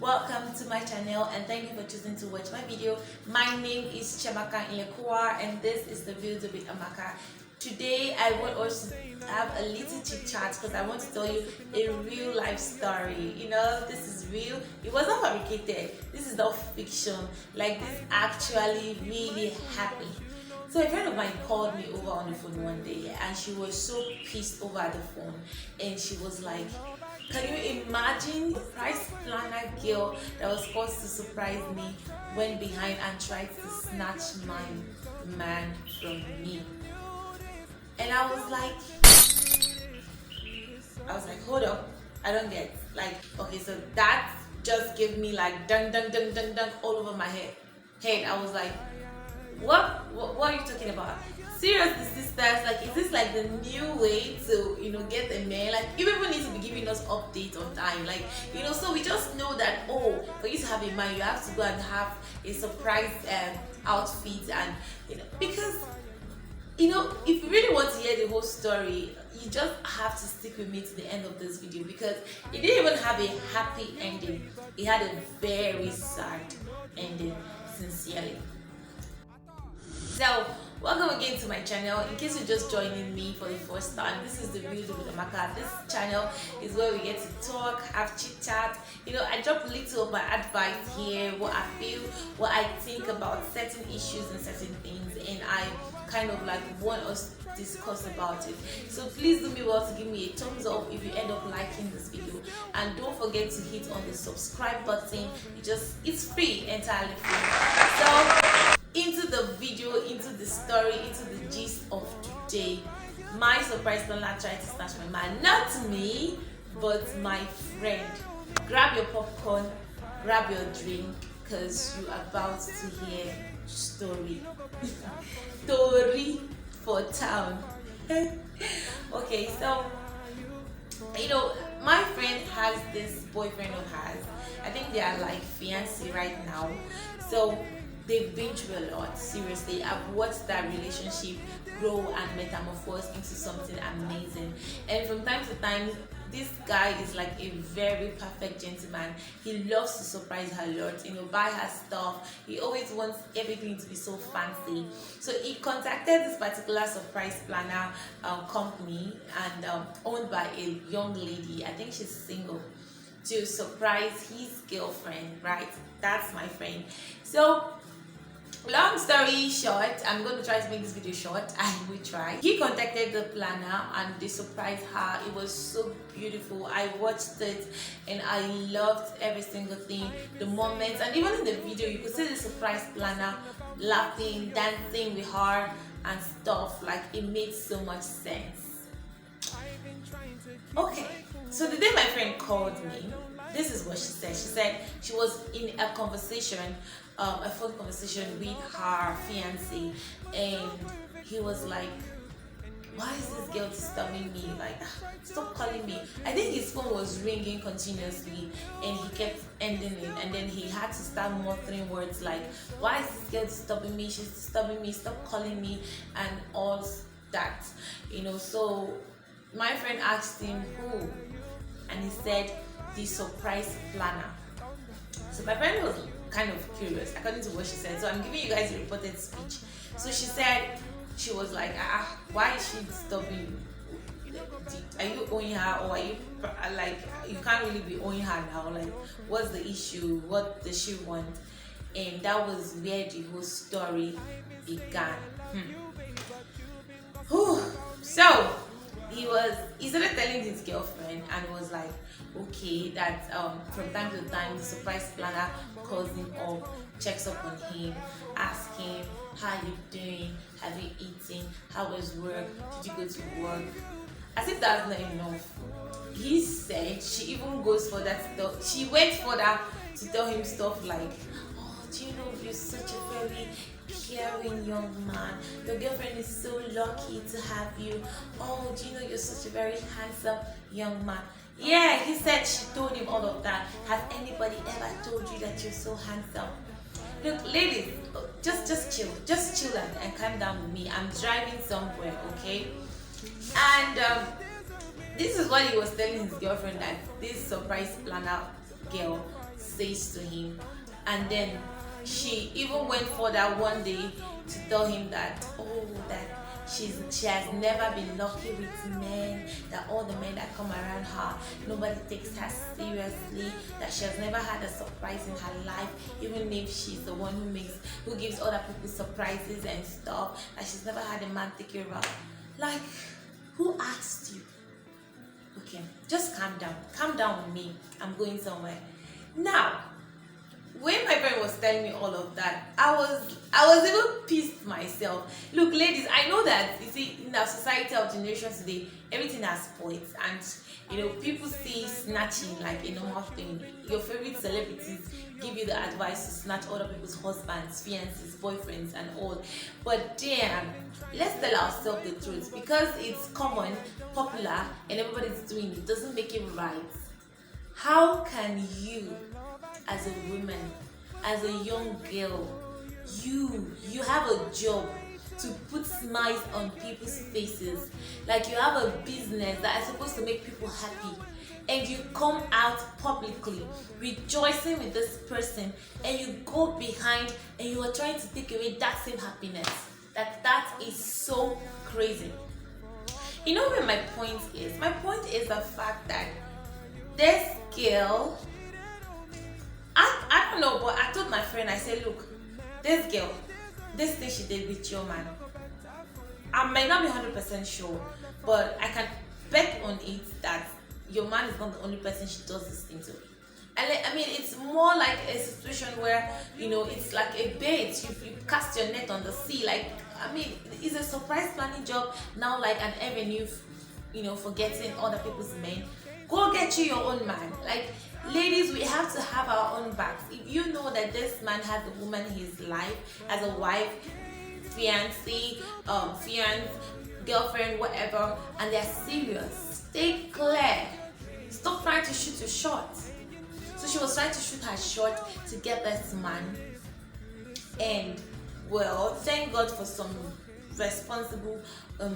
welcome to my channel and thank you for choosing to watch my video. My name is Chamaka Ilekua and this is the video with Amaka. Today I want us to have a little chit chat because I want to tell you a real life story. You know, this is real. It was not fabricated. This is not fiction. Like, this actually really happened. So a friend of mine called me over on the phone one day and she was so pissed over the phone and she was like, can you imagine the price planner girl that was supposed to surprise me went behind and tried to snatch my man from me? And I was like, hold up, I don't get, like, okay, so that just gave me like dun dun dun dun dun all over my head. I was like, what are you talking about? Seriously, sisters, like, is this like the new way to, get a man? Like, you people need to be giving us updates on time, like, so we just know that, oh, for you to have a man, you have to go and have a surprise outfit, and because if you really want to hear the whole story, you just have to stick with me to the end of this video, because it didn't even have a happy ending. It had a very sad ending, sincerely. So, welcome again to my channel. In case you're just joining me for the first time, this is the Beauty with Amaka. This channel is where we get to talk, have chit chat. I drop a little of my advice here, what I feel, what I think about certain issues and certain things, and I kind of like want us to discuss about it. So please do me well to give me a thumbs up if you end up liking this video, and don't forget to hit on the subscribe button. It's free, entirely free. So into the video, into the story, into the gist of today. My surprise planner tried to snatch my man. Not me, but my friend. Grab your popcorn, grab your drink, because you're about to hear story. Story for town. Okay, so my friend has this boyfriend of hers. I think they are like fiance right now. So they've been through a lot. Seriously, I've watched that relationship grow and metamorphose into something amazing. And from time to time, this guy is like a very perfect gentleman. He loves to surprise her a lot, buy her stuff. He always wants everything to be so fancy. So he contacted this particular surprise planner company, and owned by a young lady. I think she's single, to surprise his girlfriend, right? That's my friend. So long story short, I'm going to try to make this video short. I will try. He contacted the planner and they surprised her. It was so beautiful. I watched it and I loved every single thing, the moments, and even in the video you could see the surprise planner laughing, dancing with her and stuff. Like, it made so much sense. Okay, so the day my friend called me, this is what she said. She said she was in a conversation, a phone conversation with her fiance, and he was like, why is this girl disturbing me? Like, stop calling me. I think his phone was ringing continuously and he kept ending it, and then he had to start muttering words like, why is this girl disturbing me? She's disturbing me, stop calling me, and all that. So my friend asked him who, and he said the surprise planner. So my friend was kind of curious, according to what she said. So I'm giving you guys a reported speech. So she said, she was like, why is she disturbing you? Are you owing her, or are you like, you can't really be owing her now? Like, what's the issue? What does she want? And that was where the whole story began. So he started telling his girlfriend and was like, okay, that from time to time the surprise planner calls him up, checks up on him, asks him, how are you doing, have you eaten, how was work, did you go to work? As if that's not enough, he said she even goes for that stuff. She went further to tell him stuff like, oh, do you know you're such a very caring young man, your girlfriend is so lucky to have you. Oh, do you know you're such a very handsome young man? Yeah, he said she told him all of that. Has anybody ever told you that you're so handsome? Look, ladies, just chill and calm down with me. I'm driving somewhere, okay? And this is what he was telling his girlfriend, that this surprise planner girl says to him. And then she even went further one day to tell him that, oh, that she has never been lucky with men, that all the men that come around her, nobody takes her seriously, that she has never had a surprise in her life, even if she's the one who gives other people surprises and stuff, that she's never had a man take her out. Like, who asked you? Okay, just calm down with me, I'm going somewhere. Now, when my friend was telling me all of that, I was even pissed myself. Look, ladies, I know that, you see, in our society of generation today, everything has points, and people see snatching like a normal thing. Your favorite celebrities give you the advice to snatch other people's husbands, fiancés, boyfriends, and all. But damn, let's tell ourselves the truth, because it's common, popular, and everybody's doing it, doesn't make it right. How can you, as a woman, as a young girl, you have a job to put smiles on people's faces, like you have a business that is supposed to make people happy, and you come out publicly rejoicing with this person, and you go behind and you are trying to take away that same happiness? That is so crazy. You know where my point is? My point is the fact that this girl, I don't know, but I told my friend, I said, look, this girl, this thing she did with your man, I might not be 100% sure, but I can bet on it that your man is not the only person she does this thing to. And I mean, it's more like a situation where, it's like a bait. You cast your net on the sea. Like, I mean, it's a surprise planning job now, like an avenue, for getting other people's men. Go get you your own man. Like, ladies, we have to have our own backs. If you know that this man has a woman in his life, as a wife, fiancé, girlfriend, whatever, and they're serious, stay clear. Stop trying to shoot your shot. So she was trying to shoot her shot to get this man, and well, thank God for some responsible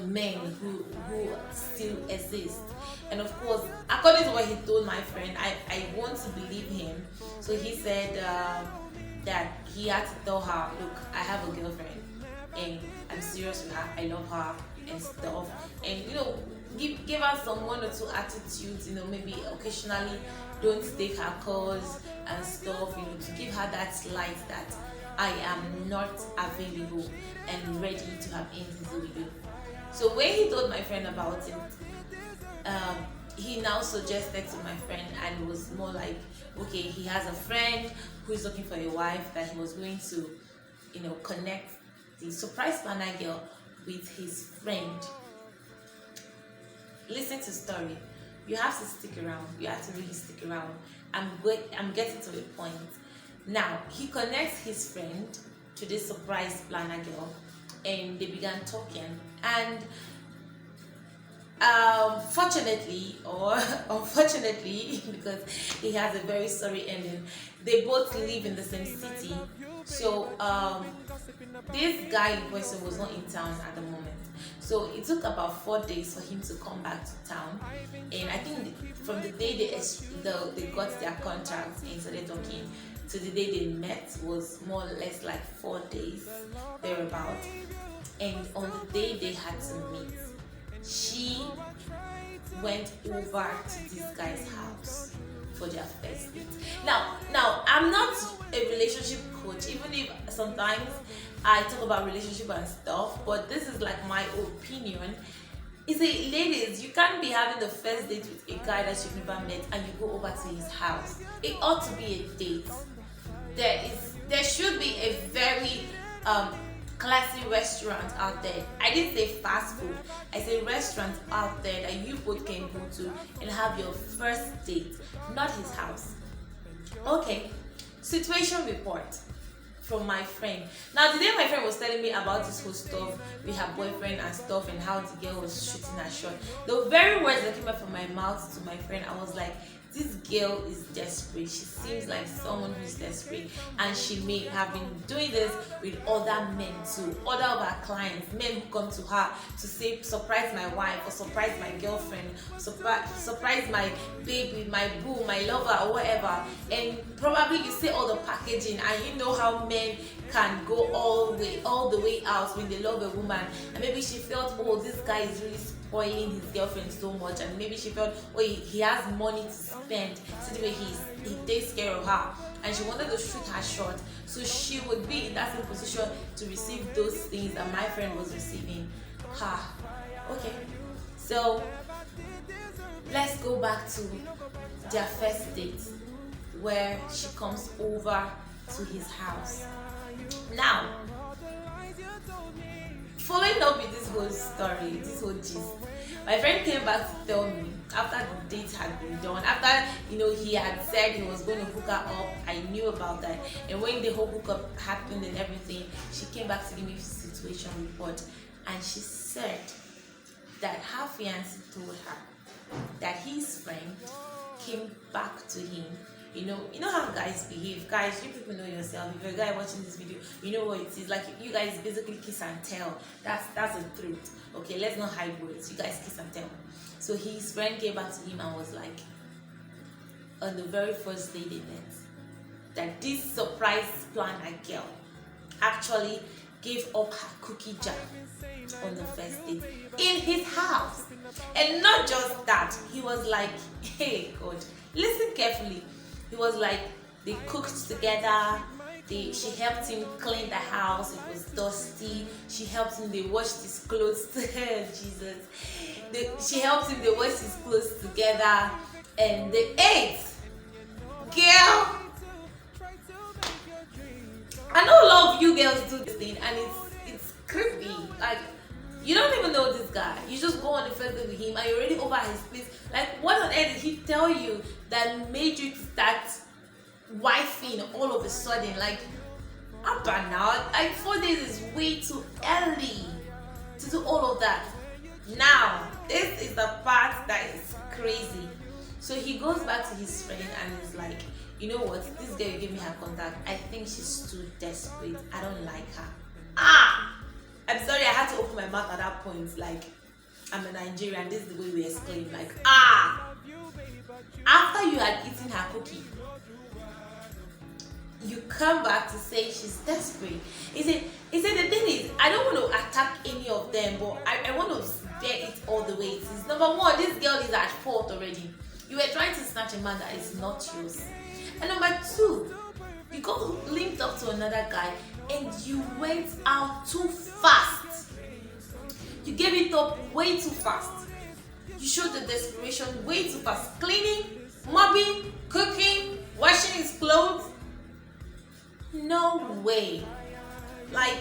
men who still exist. And of course, according to what he told my friend, I want to believe him. So he said that he had to tell her, look, I have a girlfriend and I'm serious with her, I love her and stuff, and give her some one or two attitudes, maybe occasionally don't take her calls and stuff, to give her that light that I am not available and ready to have anything with you. So when he told my friend about it, he now suggested to my friend, and it was more like, okay, he has a friend who is looking for a wife, that he was going to, connect the surprise planner girl with his friend. Listen to the story. You have to stick around. You have to really stick around. I'm getting to a point. Now, he connects his friend to this surprise planner girl, and they began talking. And fortunately or unfortunately, because he has a very sorry ending, they both live in the same city. So this guy in question was not in town at the moment. So it took about 4 days for him to come back to town, and I think from the day they got their contract and started talking to the day they met was more or less like 4 days thereabout. And on the day they had to meet, she went over to this guy's house for their first date. Now I'm not a relationship coach, even if sometimes I talk about relationship and stuff, but this is like my opinion. Is it, ladies, you can't be having the first date with a guy that you've never met and you go over to his house. It ought to be a date. There should be a very classy restaurant out there. I didn't say fast food, I said restaurant out there that you both can go to and have your first date, not his house. Okay, situation report from my friend. Now, the day my friend was telling me about this whole stuff with her boyfriend and stuff, and how the girl was shooting her shot, the very words that came out from my mouth to my friend, I was like, this girl is desperate. She seems like someone who's desperate, and she may have been doing this with other men too, other of her clients, men who come to her to say surprise my wife or surprise my girlfriend, surprise my baby, my boo, my lover, or whatever. And probably you see all the packaging, and you know how men can go all the way out when they love a woman. And maybe she felt, oh, this guy is really spoiling his girlfriend so much, and maybe she felt, oh, he has money to spend, so the way he takes care of her, and she wanted to shoot her shot, so she would be in that same position to receive those things that my friend was receiving. Okay, so let's go back to their first date, where she comes over to his house. Now, following up with this whole story, this whole gist, my friend came back to tell me after the date had been done, after he had said he was going to hook her up. I knew about that, and when the whole hookup happened and everything, she came back to give me a situation report, and she said that her fiance told her that his friend came back to him. You know how guys behave. Guys, you people know yourself. If you're a guy watching this video, you know what it is. Like, you guys basically kiss and tell. That's the truth. Okay, let's not hide words. You guys kiss and tell. So his friend came back to him and was like, on the very first day they met, that this surprise planner girl actually gave up her cookie jar on the first date in his house. And not just that, he was like, hey God, listen carefully. He was like, they cooked together, she helped him clean the house, it was dusty. She helped him, they washed his clothes Jesus. She helped him, they washed his clothes together, and they ate. Girl, I know a lot of you girls do this thing, and it's creepy. Like, you don't even know this guy. You just go on the first date with him and you're already over his place. Like, what on earth did he tell you that made you start wifing all of a sudden? Like, up and out. Like, 4 days is way too early to do all of that. Now, this is the part that is crazy. So he goes back to his friend and is like, you know what? This girl, you give me her contact. I think she's too desperate. I don't like her. I'm sorry, I had to open my mouth at that point. Like, I'm a Nigerian, this is the way we exclaim. Like, after you had eaten her cookie, you come back to say she's desperate. He said the thing is, I don't want to attack any of them, but I want to bear it all the way it is. Number one, this girl is at fault already. You were trying to snatch a man that is not yours. And number two, you got linked up to another guy and you went out too fast. You gave it up way too fast. You showed the desperation way too fast. Cleaning, mopping, cooking, washing his clothes. No way. Like,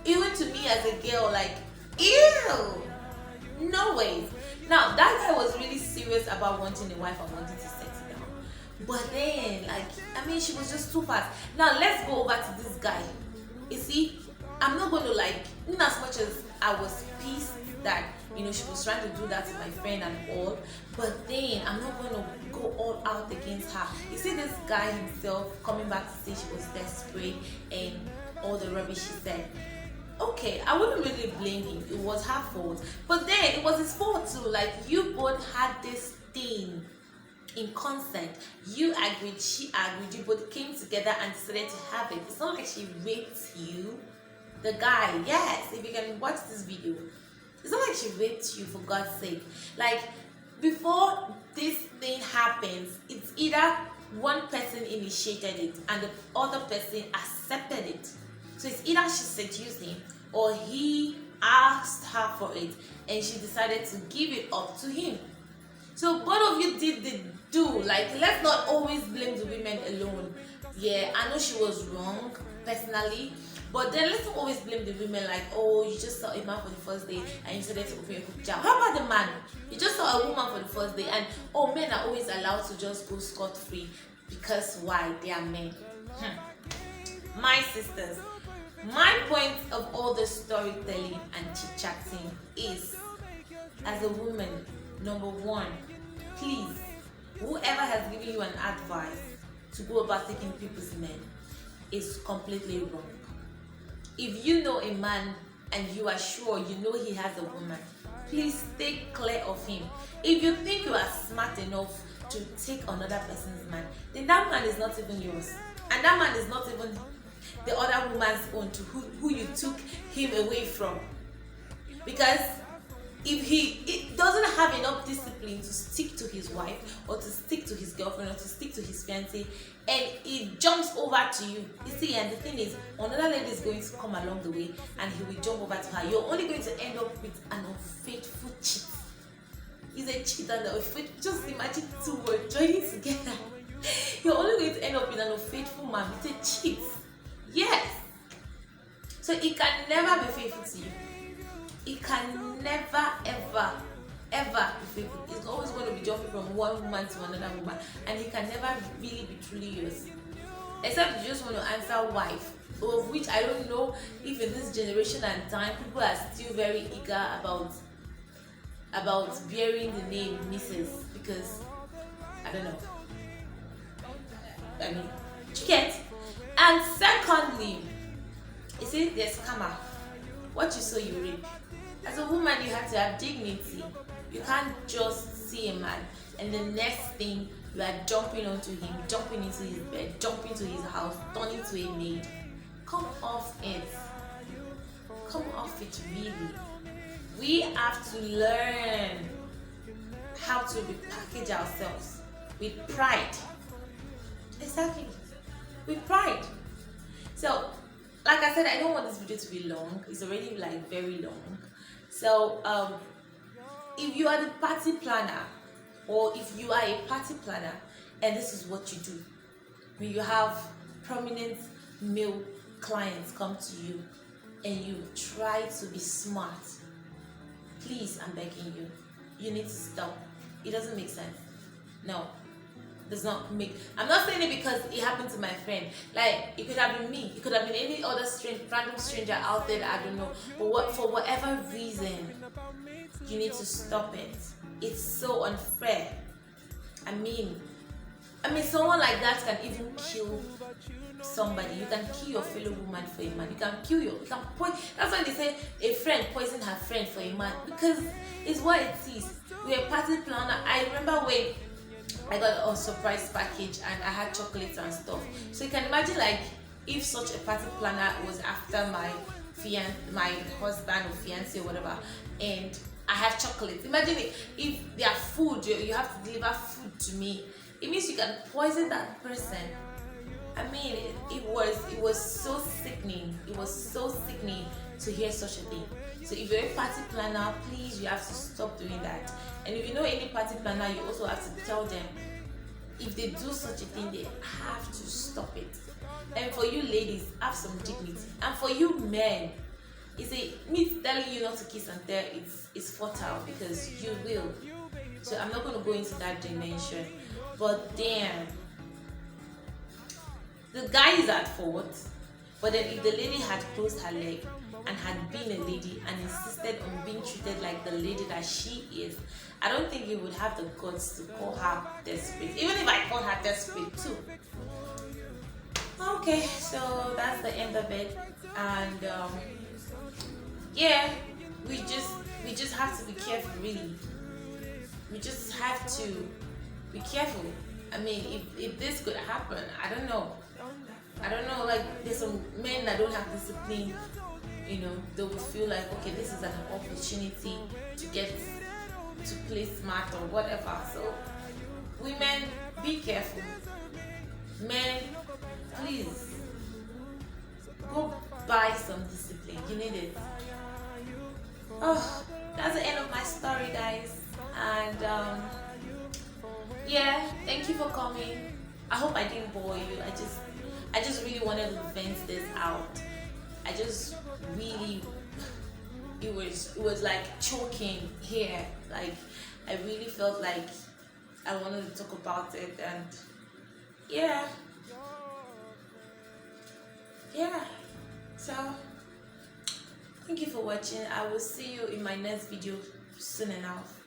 even to me as a girl, like, ew. No way. Now, that guy was really serious about wanting a wife and wanting to settle down. But then, she was just too fast. Now, let's go over to this guy. You see, I'm not going to, in as much as I was pissed that, she was trying to do that to my friend and all, but then I'm not going to go all out against her. You see, this guy himself coming back to say she was desperate and all the rubbish she said. Okay, I wouldn't really blame him. It was her fault. But then it was his fault too. Like, you both had this thing in consent. You agreed, she agreed. You both came together and decided to have it. It's not like she raped you. The guy, yes, if you can watch this video, it's not like she raped you, for God's sake. Like, before this thing happens, it's either one person initiated it and the other person accepted it. So it's either she seduced him or he asked her for it and she decided to give it up to him. So both of you did the do. Like, let's not always blame the women alone. Yeah, I know she was wrong personally, but then let's not always blame the women. Like, oh, you just saw a man for the first day and you decided to open your cookie jar. How about the man? You just saw a woman for the first day, and oh, men are always allowed to just go scot-free because why? They are men. My sisters, my point of all the storytelling and chit-chatting is, as a woman, number one, please Whoever has given you an advice to go about taking people's men is completely wrong. If you know a man and you are sure you know he has a woman, please stay clear of him. If you think you are smart enough to take another person's man, then that man is not even yours. And that man is not even the other woman's own to who you took him away from. Because if he doesn't have enough discipline to stick to his wife or to stick to his girlfriend or to stick to his fiancé, and he jumps over to you, you see, and the thing is, another lady is going to come along the way and he will jump over to her. You're only going to end up with an unfaithful cheat. He's a cheat and unfaithful. Just imagine two words joining together. You're only going to end up with an unfaithful man. It's a cheat. Yes. So he can never be faithful to you. He can never, ever, ever be faithful. He's always going to be jumping from one woman to another woman, and he can never really be truly yours. Except you just want to answer wife, of which I don't know if in this generation and time people are still very eager about bearing the name Mrs. because I don't know. I mean, you get. And secondly, you see, there's karma. What you sow, you reap. As a woman, you have to have dignity. You can't just see a man and the next thing you are jumping onto him, jumping into his bed, jumping to his house, turning to a maid. Come off it. Come off it, really. We have to learn how to repackage ourselves with pride. Exactly. With pride. So, like I said, I don't want this video to be long. It's already like very long. So, if you are the party planner, or if you are a party planner, and this is what you do, when you have prominent male clients come to you, and you try to be smart, please, I'm begging you, you need to stop. It doesn't make sense. No. Does not make. I'm not saying it because it happened to my friend. Like, it could have been me. It could have been any other random stranger out there that I don't know. But for whatever reason, you need to stop it. It's so unfair. I mean, someone like that can even kill somebody. You can kill your fellow woman for a man. You can that's why they say a friend poison her friend for a man, because it's what it is. We're a party planner. I remember when I got a surprise package and I had chocolates and stuff. So you can imagine, like, if such a party planner was after my husband or fiance or whatever, and I have chocolates. Imagine if their food, you have to deliver food to me. It means you can poison that person. I mean, it was so sickening. It was so sickening to hear such a thing. So if you're a party planner, please, you have to stop doing that. And if you know any party planner, you also have to tell them, if they do such a thing, they have to stop it. And for you ladies, have some dignity. And for you men, me telling you not to kiss and tell, it's fertile, because you will. So I'm not going to go into that dimension. But damn, the guy is at fault. But then if the lady had closed her leg and had been a lady and insisted on being treated like the lady that she is, I don't think you would have the guts to call her desperate. Even if I call her desperate too. Okay, so that's the end of it. And yeah, we just have to be careful, really. We just have to be careful. I mean, if this could happen, I don't know, like, there's some men that don't have discipline, you know, they will feel like, okay, this is an opportunity to get to play smart or whatever. So women, be careful. Men, please go buy some discipline. You need it. Oh, that's the end of my story, guys. And yeah, thank you for coming. I hope I didn't bore you. I just really wanted to vent this out. I just really, it was like choking here. Like, I really felt like I wanted to talk about it. And yeah, so thank you for watching. I will see you in my next video soon enough.